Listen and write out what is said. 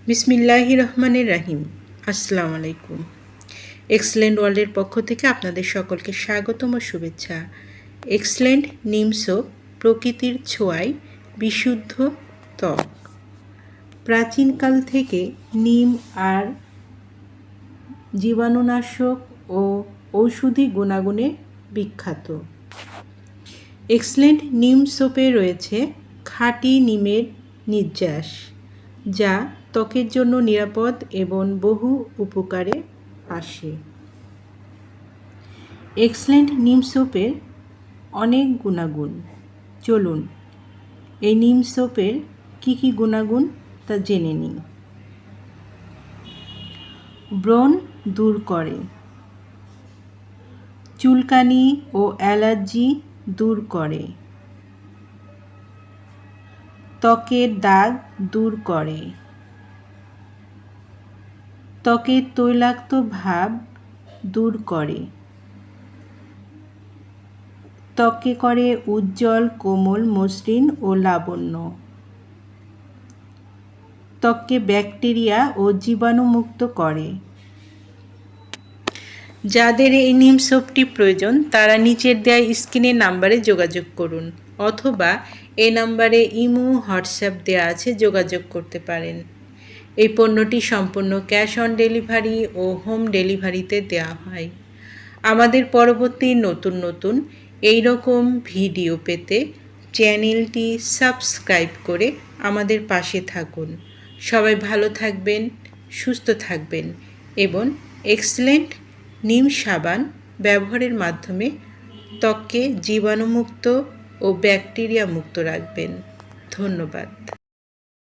বিসমিল্লাহির রহমানির রহিম। আসসালামু আলাইকুম। এক্সেলেন্ট ওয়ার্ল্ডের পক্ষ থেকে আপনাদের সকলকে স্বাগতম ও শুভেচ্ছা। এক্সেলেন্ট নিম সোপ, প্রকৃতির ছোঁয়ায় বিশুদ্ধ ত্বক। প্রাচীনকাল থেকে নিম আর জীবাণুনাশক ও ঔষধি গুণাগুণে বিখ্যাত। এক্সেলেন্ট নিম সোপে রয়েছে খাঁটি নিমের নির্যাস, যা ত্বকের জন্য নিরাপদ এবং বহু উপকারে আসে। এক্সেলেন্ট নিম সোপের অনেক গুণাগুণ। চলুন এই নিম সোপের কী কী গুণাগুণ তা জেনে নিই। ব্রণ দূর করে, চুলকানি ও অ্যালার্জি দূর করে, ত্বকের দাগ দূর করে, ত্বকের তৈলাক্ত ভাব দূর করে, ত্বককে করে উজ্জ্বল, কোমল, মসৃণ ও লাবণ্য, ত্বককে ব্যাকটেরিয়া ও জীবাণুমুক্ত করে। যাদের এই নিম সোপটি প্রয়োজন তারা নিচের দেওয়া স্ক্রিনের নাম্বারে যোগাযোগ করুন, অথবা এই নাম্বারে ইমো, হোয়াটসঅ্যাপ দেওয়া আছে, যোগাযোগ করতে পারেন। এই পণ্যটি সম্পূর্ণ ক্যাশ অন ডেলিভারি ও হোম ডেলিভারিতে দেওয়া হয়। আমাদের পরবর্তী নতুন এই রকম ভিডিও পেতে চ্যানেলটি সাবস্ক্রাইব করে আমাদের পাশে থাকুন। সবাই ভালো থাকবেন, সুস্থ থাকবেন এবং এক্সেলেন্ট নিম সাবান ব্যবহারের মাধ্যমে ত্বককে জীবাণুমুক্ত ও ব্যাকটেরিয়া মুক্ত রাখবেন। ধন্যবাদ।